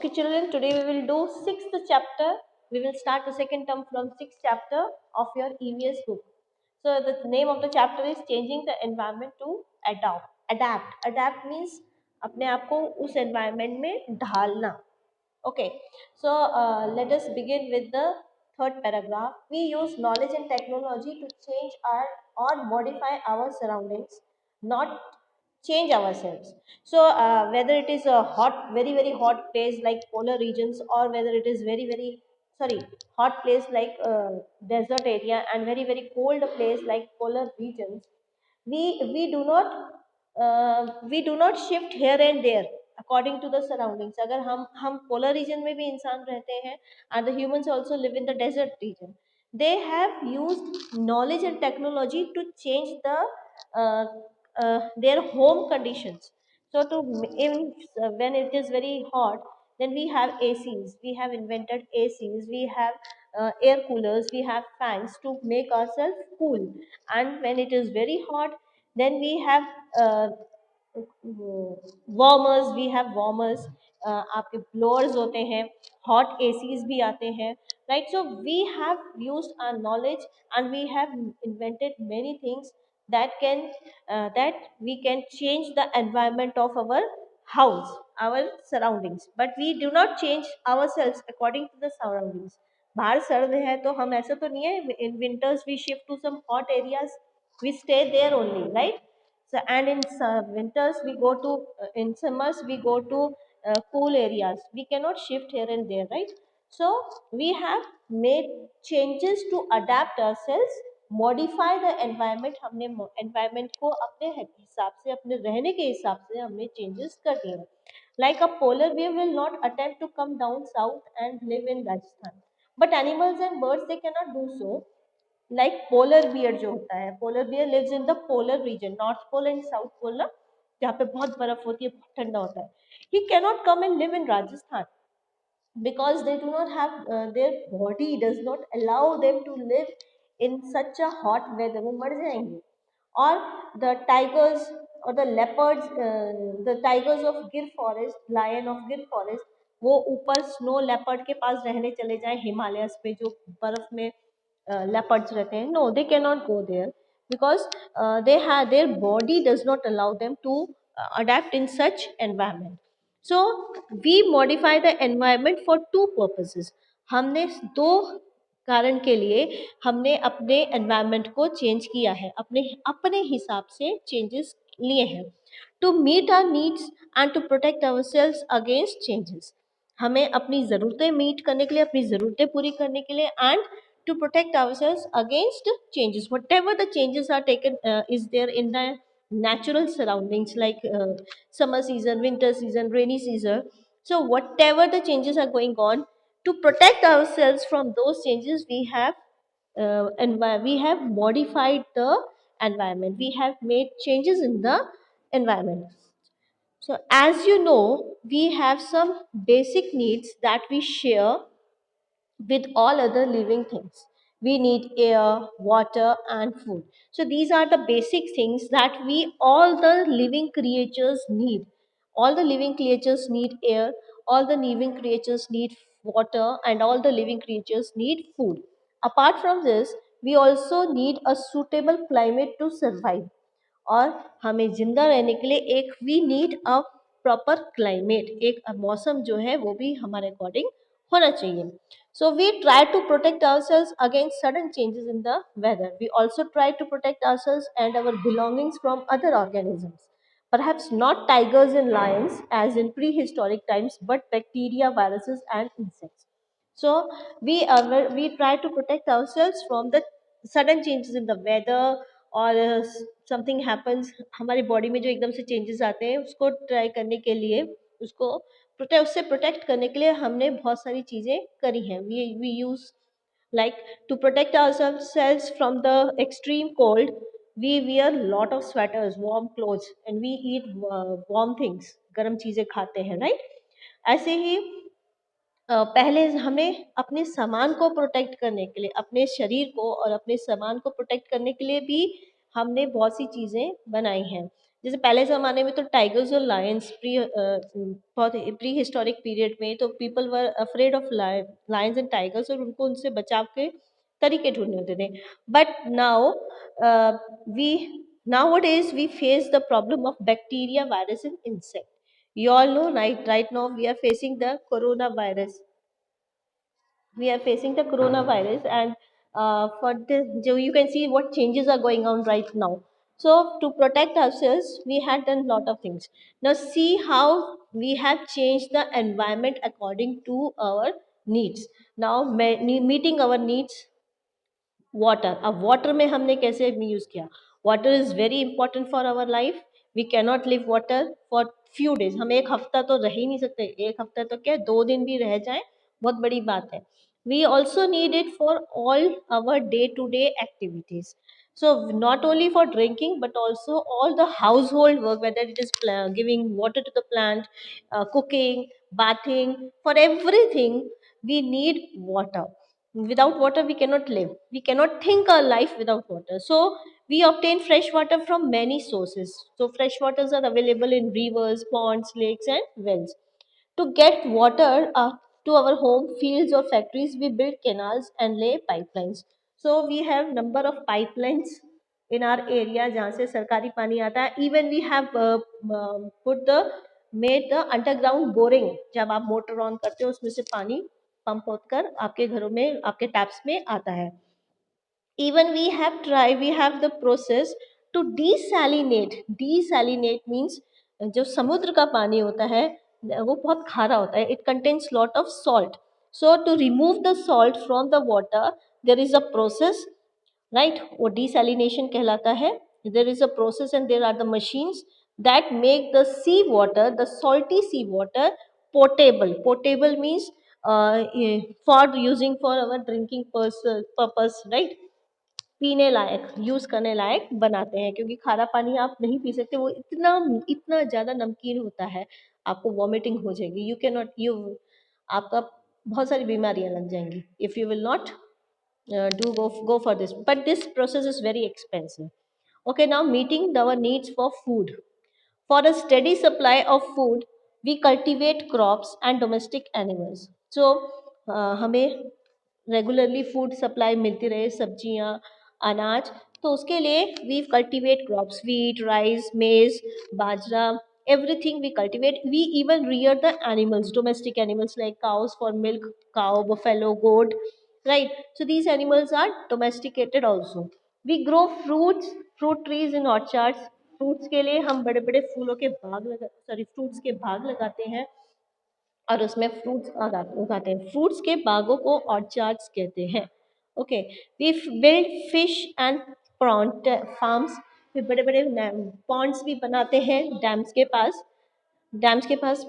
Okay, children, today we will do 6th chapter. We will start the second term from 6th chapter of your EVS book. So the name of the chapter is changing the environment to adapt. Adapt means अपने आप को उस environment में ढालना. Okay, so let us begin with the third paragraph. We use knowledge and technology to change our or modify our surroundings, not change ourselves. So whether it is a hot, very hot place like polar regions, or whether it is very sorry hot place like desert area, and very cold place like polar regions, we do not shift here and there according to the surroundings. अगर हम polar region में भी इंसान रहते हैं, and the humans also live in the desert region, they have used knowledge and technology to change uh, their home conditions. So when it is very hot, then we have ACs, we have invented ACs, we have air coolers, we have fans to make ourselves cool. And when it is very hot, then we have uh, warmers, we have warmers, आपके blowers होते हैं, hot ACs भी आते हैं, right. So we have used our knowledge and we have invented many things that we can change the environment of our house, our surroundings, but we do not change ourselves according to the surroundings. बाहर सर्द है तो हम ऐसा तो नहीं है, in winters we shift to some hot areas, we stay there only, right? So, and in winters we go to in summers we go to cool areas. We cannot shift here and there, right? So we have made changes to adapt ourselves, modify the environment. हमने environment को अपने हिसाब से, अपने रहने के हिसाब से हमने changes कर दिए. Like a polar bear will not attempt to come down south and live in Rajasthan, but animals and birds they cannot do so. Like polar bear जो होता है, polar bear lives in the polar region, north pole and south pole ना, जहाँ पे बहुत बर्फ होती है, बहुत ठंडा होता है. He can not come and live in Rajasthan because they do not have their body does not allow them to live in such a hot weather. वो मर जाएंगे. और the tigers or the leopards, the tigers of Gir forest, lion of Gir forest, वो ऊपर snow leopard के पास रहने चले जाएं हिमालयस पे जो बर्फ में leopards रहते हैं. No, they cannot go there because their body does not allow them to adapt in such environment. So we modify the environment for two purposes. हमने दो कारण के लिए हमने अपने environment को change किया है, अपने हिसाब से changes लिए हैं. To meet our needs and to protect ourselves against changes. हमें अपनी ज़रूरतें मीट करने के लिए, अपनी ज़रूरतें पूरी करने के लिए, and to protect ourselves against changes. Whatever the changes are taken is there in the natural surroundings, like summer season, winter season, rainy season. So whatever the changes are going on, to protect ourselves from those changes, we have we have modified the environment, we have made changes in the environment. So as you know, we have some basic needs that we share with all other living things. We need air, water, and food. So these are the basic things that we all the living creatures need. All the living creatures need air, all the living creatures need water, and all the living creatures need food. Apart from this, we also need a suitable climate to survive. और हमें जिंदा रहने के लिए एक we need a proper climate, एक मौसम जो है वो भी हमारे अकॉर्डिंग होना चाहिए. So we try to protect ourselves against sudden changes in the weather. We also try to protect ourselves and our belongings from other organisms. Perhaps not tigers and lions as in prehistoric times, but bacteria, viruses, and insects. So we try to protect ourselves from the sudden changes in the weather, और something happens हमारी body में जो एकदम से changes आते हैं उसको try करने के लिए, उससे प्रोटेक्ट करने के लिए हमने बहुत सारी चीज़ें करी हैं. We use like to protect ourselves from the extreme cold, we wear lot of sweaters, warm clothes, and we eat warm things, गर्म चीज़ें खाते हैं, right? ऐसे ही पहले हमें अपने सामान को प्रोटेक्ट करने के लिए, अपने शरीर को और अपने सामान को प्रोटेक्ट करने के लिए भी हमने बहुत सी चीज़ें बनाई हैं. जैसे पहले ज़माने में तो टाइगर्स और लायंस बहुत प्री हिस्टोरिक पीरियड में तो people were afraid of lions and tigers, और उनको उनसे बचाव के तरीके ढूंढने होते थे. But now we nowadays we face the problem of bacteria, virus and insect. You all know, right now we are facing the coronavirus. We are facing the coronavirus, and for this, you can see what changes are going on right now. So to protect ourselves we had done lot of things. Now see how we have changed the environment according to our needs. Now meeting our needs, water. अब water में हमने कैसे use किया? Water is very important for our life. We cannot live water for few days. हम एक हफ्ता तो रह ही नहीं सकते. एक हफ्ता तो क्या, 2 दिन भी रह जाए बहुत बड़ी बात है. We also need it for all our day to day activities. So not only for drinking but also all the household work, whether it is giving water to the plant, cooking, bathing, for everything we need water. Without water we cannot live. We cannot think our life without water. So we obtain fresh water from many sources. So fresh waters are available in rivers, ponds, lakes and wells. To get water to our home, fields or factories, we build canals and lay pipelines. So we have number of pipelines in our area जहाँ से सरकारी पानी आता है. Even we have put the made the underground boring. जब आप motor on करते हो उसमें से पानी पंप होकर आपके घरों में, आपके टैप्स में आता है. Even we have the process to desalinate. Desalinate means जो समुद्र का पानी होता है वो बहुत खारा होता है. It contains lot of salt. So to remove the salt from the water there is a process, right? वो desalination कहलाता है. There is a process and there are the machines that make the sea water, the salty sea water, potable. Potable means for using for our drinking purpose, right? पीने लायक, use करने लायक बनाते हैं. क्योंकि खारा पानी आप नहीं पी सकते, वो इतना इतना ज्यादा नमकीन होता है, आपको वॉमिटिंग हो जाएगी. यू कैन नॉट यू आपका बहुत सारी बीमारियां लग जाएंगी if you will not do go for this. But this process is very expensive. Okay, now meeting our needs for food. For a steady supply of food we cultivate crops and domestic animals. So हमें regularly food supply मिलती रहे, सब्जियां, अनाज, तो उसके लिए we cultivate crops, wheat, rice, maize, bajra, everything we cultivate. We even rear the animals, domestic animals like cows for milk, cow, buffalo, goat, right? So these animals are domesticated also. We grow fruits, fruit trees in orchards. Fruits के लिए हम बड़े बड़े फूलों के बाग लगा sorry fruits के बाग लगाते हैं और उसमें फ्रूट्स उगाते हैं. फ्रूट्स के बागों को ऑर्चार्ड्स कहते हैं. Okay, we build fish and prawn farms. फिर बड़े बड़े पॉन्ड्स भी बनाते हैं डैम्स के पास. डैम्स के पास,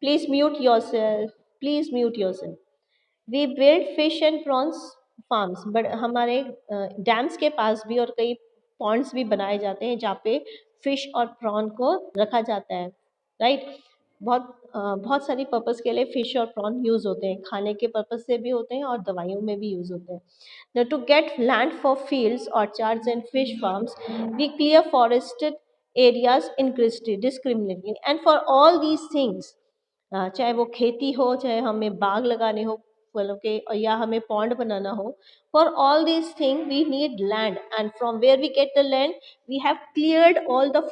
please mute yourself, please mute yourself. We build fish and prawns farms. But हमारे डैम्स के पास भी और कई पॉन्ड्स भी बनाए जाते हैं जहाँ पे फिश और प्रॉन को रखा जाता है, राइट? बहुत सारी पर्पस के लिए फिश और प्रॉन यूज होते हैं. खाने के पर्पस से भी होते हैं और दवाइयों में भी यूज होते हैं. Now to get land for fields, orchards and fish farms, we clear forested areas indiscriminately. And for all these things, चाहे वो खेती हो, चाहे हमें बाग लगाने हो फलों के, और या हमें पॉन्ड बनाना हो, for all these things we need land. And from where we get the land, we have cleared all the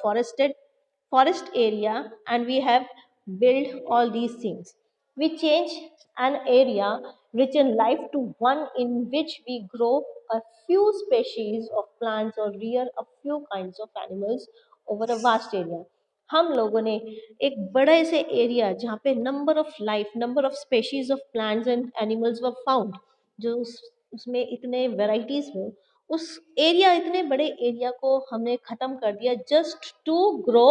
forest area and we have built all these things. We change an area rich in life to one in which we grow a few species of plants or rear a few kinds of animals over a vast area. हम लोगों ने एक बड़े से area जहाँ पे number of species of plants and animals were found, जो उसमें इतने वेराइटीज हो, उस एरिया, इतने बड़े एरिया को हमने खत्म कर दिया just to grow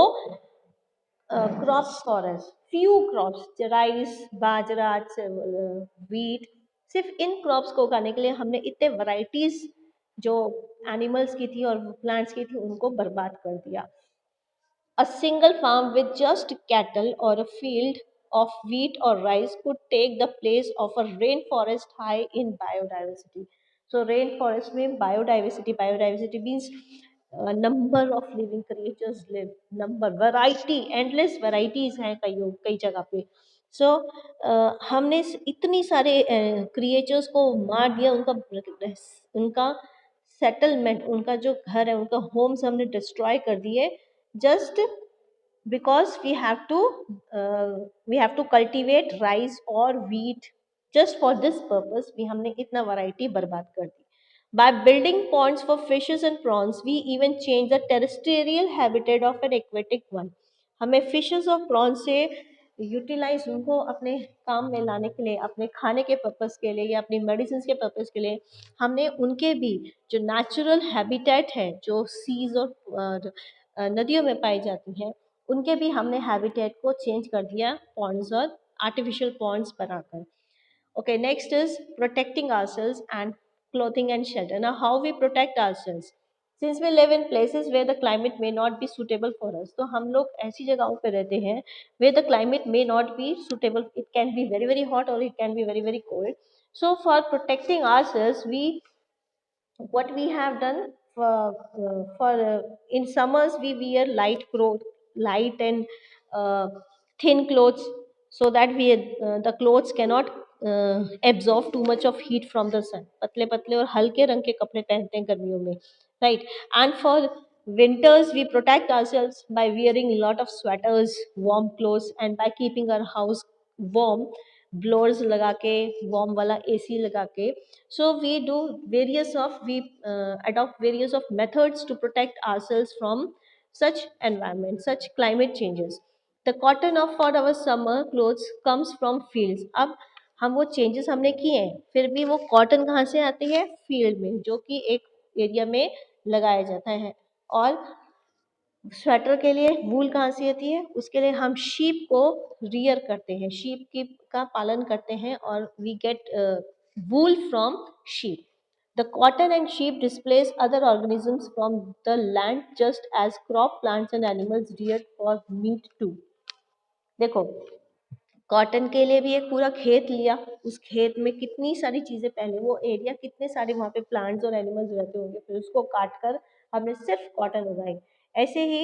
crops for us. Few crops, rice, bajra, wheat, सिर्फ इन क्रॉप्स को उगाने के लिए हमने इतने वैरायटीज जो एनिमल्स की थी और प्लांट्स की थी उनको बर्बाद कर दिया. A single farm with just cattle or a field of wheat or rice could take the place of a rainforest high in biodiversity. So rainforest में biodiversity means number of living creatures live, number, variety, endless varieties हैं कई कई जगह पे। सो हमने इतनी सारे creatures को मार दिया, उनका सेटलमेंट, उनका जो घर है, उनका होम्स हमने डिस्ट्रॉय कर दिए, just because we have to cultivate rice or wheat, just for this purpose we हमने इतना variety बर्बाद कर दी। By building ponds for fishes and prawns, we even change the terrestrial habitat of an aquatic one। हमें fishes और prawns से utilise, उनको अपने काम में लाने के लिए, अपने खाने के पर्पस के लिए या अपनी मेडिसिन के पर्पस के लिए, हमने उनके भी जो नेचुरल हैबिटेट है, जो सीज और नदियों में पाई जाती हैं, उनके भी हमने हैबिटेट को चेंज कर दिया पॉन्ड्स और आर्टिफिशियल पॉन्ड्स बनाकर। Okay, next is protecting ourselves and clothing and shelter. Now, how we protect ourselves? Since we live in places where the climate may not be suitable for us, तो हम लोग ऐसी जगहों पे रहते हैं where the climate may not be suitable. It can be very very hot or it can be very very cold. So for protecting ourselves, we what we have done for in summers we wear light clothes, light and uh, thin clothes, so that the clothes cannot absorb too much of heat from the sun। पतले पतले और हल्के रंग के कपड़े पहनते हैं गर्मियों में, right? And for winters we protect ourselves by wearing a lot of sweaters, warm clothes, and by keeping our house warm, blowers लगा के, warm वाला AC लगा के। So we adopt various of methods to protect ourselves from such environment, such climate changes। The cotton of for our summer clothes comes from fields। अब हम वो changes हमने किए हैं, फिर भी वो कॉटन कहाँ से आती है? फील्ड में, जो कि एक एरिया में लगाया जाता है। और स्वेटर के लिए वूल कहाँ से आती है? उसके लिए हम शीप को रियर करते हैं, शीप की का पालन करते हैं, और we get wool from sheep. The cotton and sheep displace other organisms from the land just as crop plants and animals rear for meat too. देखो, कॉटन के लिए भी एक पूरा खेत लिया, उस खेत में कितनी सारी चीजें, पहले वो एरिया कितने सारे वहाँ पे प्लांट्स और एनिमल्स रहते होंगे, फिर उसको काट कर हमने सिर्फ कॉटन उगाई। ऐसे ही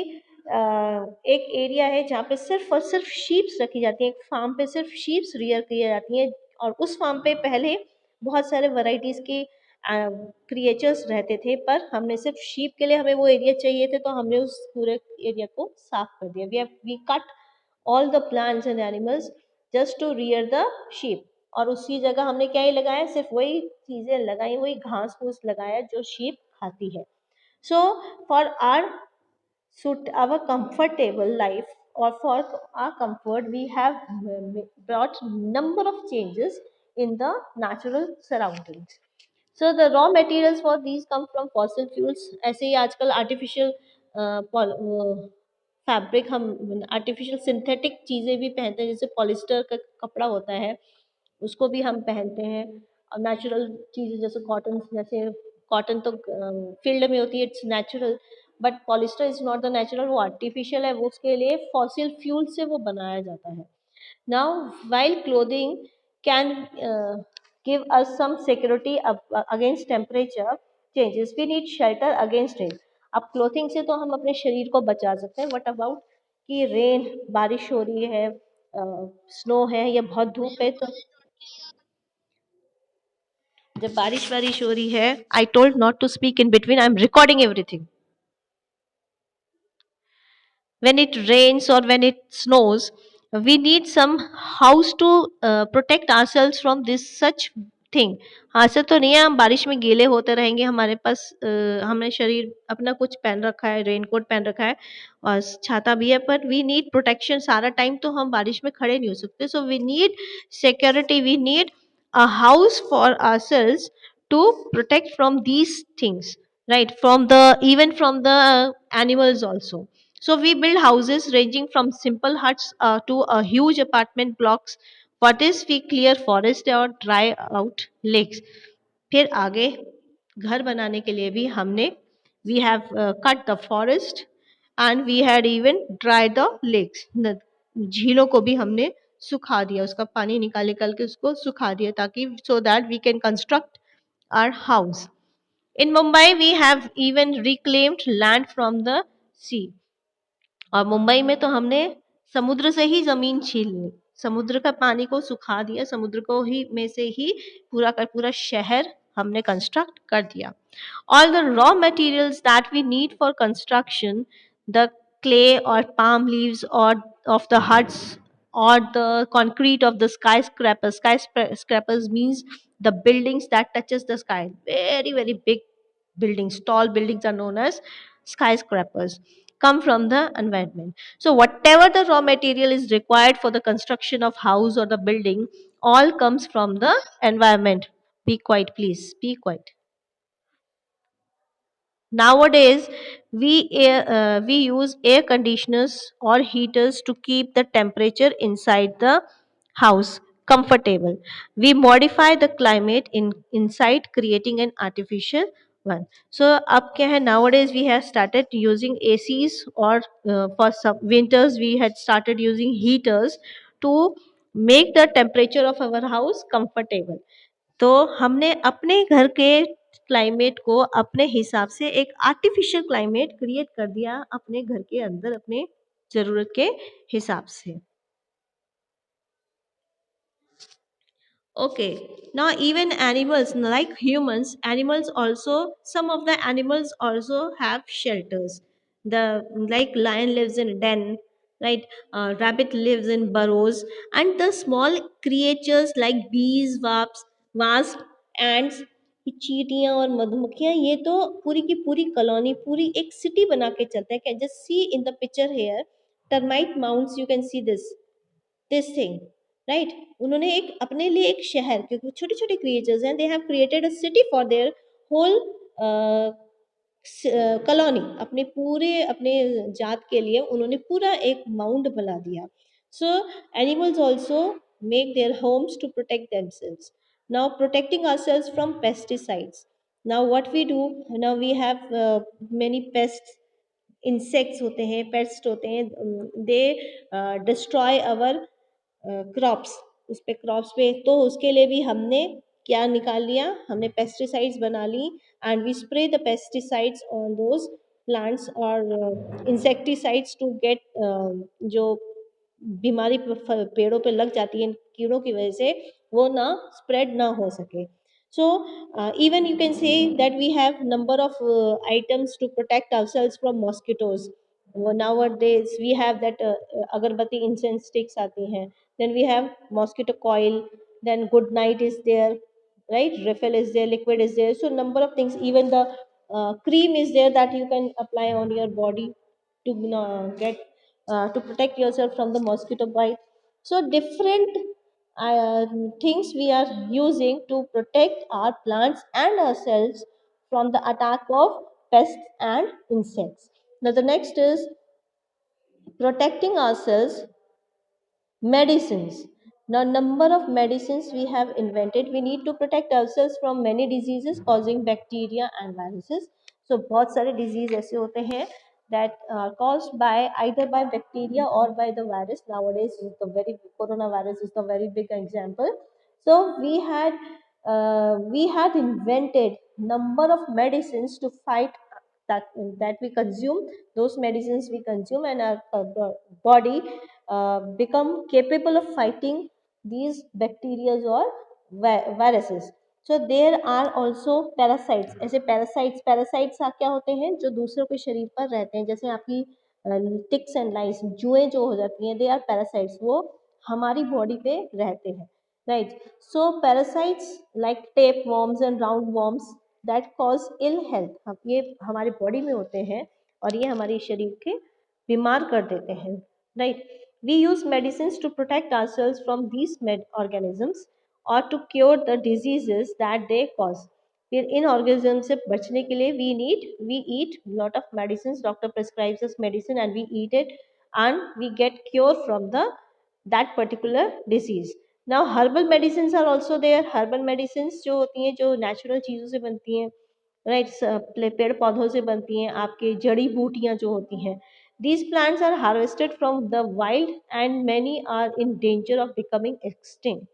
एक एरिया है जहाँ पे सिर्फ और सिर्फ शीप्स रखी जाती हैं, एक फार्म पे सिर्फ शीप्स रियर की जाती हैं, और उस फार्म पे पहले बहुत सारे वैरायटीज के क्रिएचर्स रहते थे, पर हमने सिर्फ शीप के लिए हमें वो एरिया चाहिए थे, तो हमने उस पूरे एरिया को साफ कर दिया। We cut all the plants and animals just to rear the sheep, और उसी जगह हमने क्या ही लगाया? सिर्फ वही चीजें लगाई, वही घास फूस लगाया जो शीप खाती है। So for our suit our comfortable life, or for our comfort, we have brought number of changes in the natural surroundings। So the raw materials for these come from fossil fuels। ऐसे ही आजकल artificial fabric, हम artificial synthetic चीज़ें भी पहनते हैं, जैसे polyester का कपड़ा होता है, उसको भी हम पहनते हैं। और नेचुरल चीज़ें जैसे कॉटन, जैसे कॉटन तो फील्ड में होती है, it's natural, but polyester is not the natural, वो आर्टिफिशियल है, वो उसके लिए फॉसिल फ्यूल से वो बनाया जाता है। Now, while clothing can give us some security against temperature changes, we need shelter against it। अब क्लोथिंग से तो हम अपने शरीर को बचा सकते हैं, व्हाट अबाउट कि रेन, बारिश हो रही है, स्नो है या बहुत धूप है, तो जब बारिश वारिश हो रही है, I told not to speak in between, I am recording everything. when it rains or when it snows, we need some house to protect ourselves from this such thing। हाँ, ऐसा तो नहीं है हम बारिश में गीले होते रहेंगे, हमारे पास हमने शरीर अपना कुछ पहन रखा है, रेनकोट पहन रखा है और छाता भी है, पर वी नीड प्रोटेक्शन। सारा टाइम तो हम बारिश में खड़े नहीं हो सकते, so we need security, we need a house for ourselves to protect from these things, right? From the, even from the animals also। So we build houses ranging from simple huts to a huge apartment blocks। For this we clear forest और dry out lakes। फिर आगे घर बनाने के लिए भी हमने we have cut the forest and we had even dried the lakes। झीलों को भी हमने सुखा दिया, उसका पानी निकाल निकाल के उसको सुखा दिया, ताकि so that we can construct our house। In Mumbai, we have even reclaimed land from the sea. और मुंबई में तो हमने समुद्र से ही जमीन छीन ली, समुद्र का पानी को सुखा दिया, समुद्र को ही में से ही पूरा का पूरा शहर हमने कंस्ट्रक्ट कर दिया. All the raw materials that we need for construction, the clay or palm leaves or of the huts or the concrete of the skyscrapers. Skyscrapers means the buildings that touches the sky. Very very big buildings, tall buildings are known as skyscrapers. Come from the environment. So whatever the raw material is required for the construction of house or the building, all comes from the environment. Be quiet, please. Be quiet. Nowadays, we use air conditioners or heaters to keep the temperature inside the house comfortable. We modify the climate inside, creating an artificial one. So up kya hai, nowadays we have started using ACs, or for some winters we had started using heaters to make the temperature of our house comfortable. तो हमने अपने घर के climate को अपने हिसाब से एक आर्टिफिशियल क्लाइमेट क्रिएट कर दिया अपने घर के अंदर, अपने जरूरत के हिसाब से. Okay, now even animals like humans, animals also, some of the animals also have shelters. The like lion lives in a den, right? Rabbit lives in burrows, and the small creatures like bees, wasps, ants, ये चींटियां और मधुमक्खियां, ये तो पूरी की पूरी colony, पूरी एक सिटी बना के चलते हैं. Can just see in the picture here, termite mounts, you can see this thing, right. उन्होंने एक अपने लिए एक शहर, क्योंकि छोटे छोटे क्रिएचर्स हैं, they have created a city for their whole colony. अपने पूरे अपने जात के लिए उन्होंने पूरा एक माउंट बना दिया. So animals also make their homes to protect themselves. Now protecting ourselves from pesticides. Now what we do, now we have many pest, insects होते हैं, पेस्ट होते हैं, दे डिस्ट्रॉय अवर क्रॉप्स. उस पे क्रॉप्स पे, तो उसके लिए भी हमने क्या निकाल लिया, हमने पेस्टिसाइड्स बना ली, and we spray the pesticides on those plants और इंसेक्टिसाइड्स टू गेट जो बीमारी पेड़ों पे लग जाती है कीड़ों की वजह से, वो ना स्प्रेड ना हो सके. So even you can say that we have number of items to protect ourselves from mosquitoes. Nowadays we have that agarbatti incense sticks aati hain, then we have mosquito coil, then good night is there, right, refill is there, liquid is there, so number of things, even the cream is there that you can apply on your body to get to protect yourself from the mosquito bite. So different uh, things we are using to protect our plants and ourselves from the attack of pests and insects. Now the next is protecting ourselves. Medicines. Now, number of medicines we have invented. We need to protect ourselves from many diseases causing bacteria and viruses. So, बहुत सारे disease ऐसे होते हैं that are caused by either by bacteria or by the virus. Nowadays, is the very coronavirus is the very big example. So, we had invented number of medicines to fight that that we consume. Those medicines we consume, and our body become capable of fighting these bacteria or viruses. So there are also parasites. ऐसे parasites क्या होते हैं, जो दूसरों के शरीर पर रहते हैं, जैसे आपकी टिक्स एंड लाइस, जुएं जो हो जाती हैं, दे आर parasites. वो हमारी बॉडी पे रहते हैं, right. So parasites like tapeworms and roundworms that cause ill health, अब ये हमारे बॉडी में होते हैं और ये हमारे शरीर के बीमार कर देते हैं, right. We use medicines to protect ourselves from these organisms or to cure the diseases that they cause. फिर इन ऑर्गेनिज्म से बचने के लिए we eat lot of medicines. Doctor prescribes us medicine and we eat it, and we get cure from the that particular disease. Now herbal medicines are also there. Herbal medicines जो होती हैं, जो natural चीज़ों से बनती हैं, right, पेड़ पौधों से बनती हैं, आपके जड़ी बूटियां जो होती हैं. These plants are harvested from the wild and many are in danger of becoming extinct.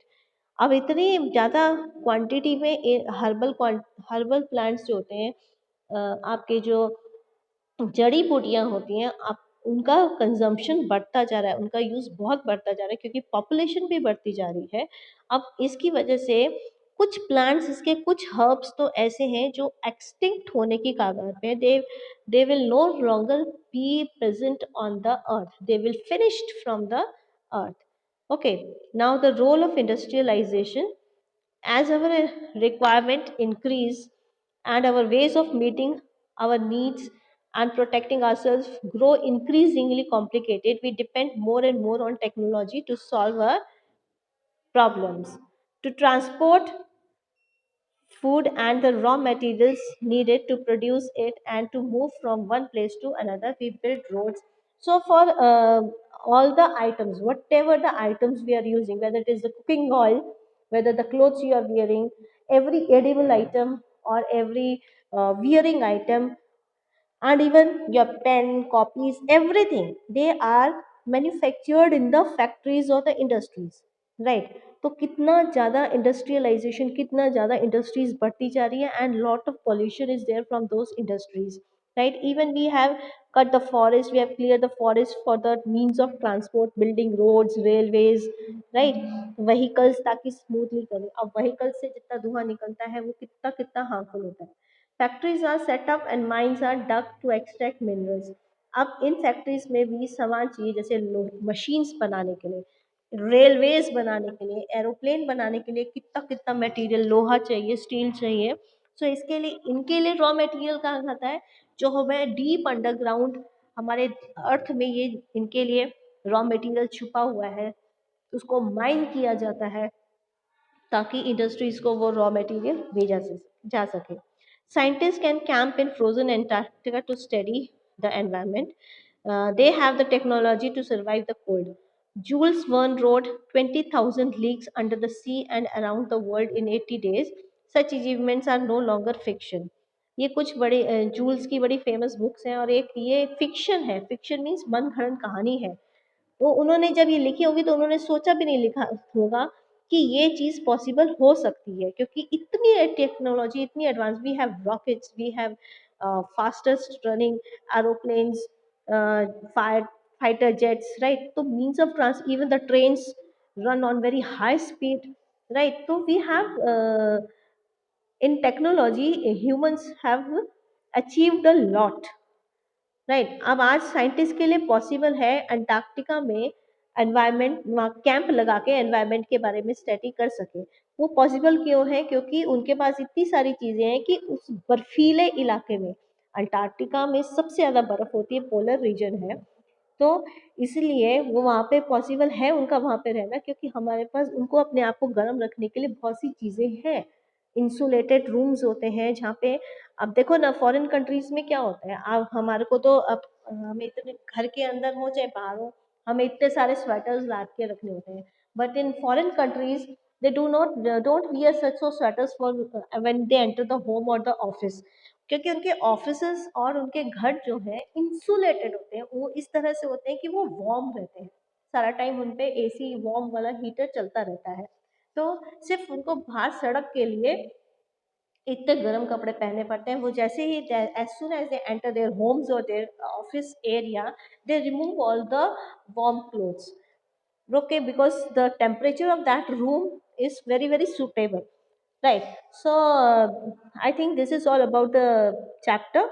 अब इतनी ज़्यादा क्वांटिटी में हर्बल प्लांट्स जो होते हैं, आपके जो जड़ी बूटियाँ होती हैं, आप उनका कंजम्पशन बढ़ता जा रहा है, उनका यूज़ बहुत बढ़ता जा रहा है क्योंकि पॉपुलेशन भी बढ़ती जा रही है। अब इसकी वजह से कुछ प्लांट्स, इसके कुछ हर्ब्स तो ऐसे हैं जो एक्सटिंक्ट होने की कगार पे हैं। They will no longer be present on the earth, they will finished from the earth. Okay, now the role of industrialization, as our requirement increase and our ways of meeting our needs and protecting ourselves grow increasingly complicated, we depend more and more on technology to solve our problems, to transport food and the raw materials needed to produce it and to move from one place to another. We build roads. So for all the items, whatever the items we are using, whether it is the cooking oil, whether the clothes you are wearing, every edible item or every wearing item, and even your pen, copies, everything, they are manufactured in the factories or the industries, right? तो कितना ज़्यादा industrialisation, कितना ज़्यादा industries बढ़ती जा रही है, and lot of pollution is there from those industries, right? Even we have cut the forest, we have cleared the forest for the means of transport, building roads, railways, right? Vehicles ताकि smoothly करें। अब vehicles से जितना धुआं निकलता है वो कितना कितना हार्मफुल होता है। Factories are set up and mines are dug to extract minerals. अब इन फैक्ट्रीज में भी सामान चाहिए, जैसे मशीन्स बनाने के लिए, रेलवेज बनाने के लिए, एरोप्लेन बनाने के लिए कितना कितना मटेरियल, लोहा चाहिए, स्टील चाहिए। सो इसके लिए, इनके लिए रॉ मटेरियल कहाँ जाता है, जो हमें डीप अंडरग्राउंड हमारे अर्थ में, ये इनके लिए रॉ मटेरियल छुपा हुआ है, उसको माइन किया जाता है ताकि इंडस्ट्रीज को वो रॉ मटेरियल भेजा जा सके। Scientists can camp in frozen Antarctica to study the environment. They have the technology to survive the cold. Jules Verne wrote 20,000 leagues under the sea and around the world in 80 days. Such achievements are no longer fiction. ये कुछ बड़े joules की बड़ी famous books हैं, और एक ये fiction है। फिक्शन मीन्स मन घड़न कहानी है। तो उन्होंने जब ये लिखी होगी तो उन्होंने सोचा भी नहीं लिखा होगा कि ये चीज़ पॉसिबल हो सकती है, क्योंकि इतनी टेक्नोलॉजी इतनी advance, we have rockets, we have fastest running aeroplanes, fire fighter jets, right? तो means of trans, even the trains run on very high speed, right? So we have in technology, humans have achieved a lot, right? अब आज scientist के लिए possible है Antarctica में environment, वहाँ camp लगा के एनवायरनमेंट के बारे में स्टडी कर सके। वो पॉसिबल क्यों है? क्योंकि उनके पास इतनी सारी चीज़ें हैं कि उस बर्फीले इलाके में, अंटार्कटिका में सबसे ज़्यादा बर्फ़ होती है, पोलर रीजन है, तो इसलिए वो वहाँ पे पॉसिबल है उनका वहाँ पे रहना, क्योंकि हमारे पास उनको अपने आप को गर्म रखने के लिए बहुत सी चीज़ें हैं। इंसुलेटेड रूम्स होते हैं जहाँ पे, अब देखो ना फॉरेन कंट्रीज में क्या होता है, अब हमारे को तो, अब हमें इतने घर के अंदर हो चाहे बाहर हो, हमें इतने सारे स्वेटर्स ला के रखने होते हैं, but in foreign countries they do not don't wear such so sweaters for when they enter the home और द ऑफिस, क्योंकि उनके ऑफिसेस और उनके घर जो है इंसुलेटेड होते हैं, वो इस तरह से होते हैं कि वो वार्म रहते हैं, सारा टाइम उन पे एसी वार्म वाला हीटर चलता रहता है। तो सिर्फ उनको बाहर सड़क के लिए इतने गर्म कपड़े पहनने पड़ते हैं। वो जैसे ही as soon as they enter their homes और their office area, they remove all the warm clothes, okay, because the temperature of that room is very very suitable, right? So I think this is all about the chapter.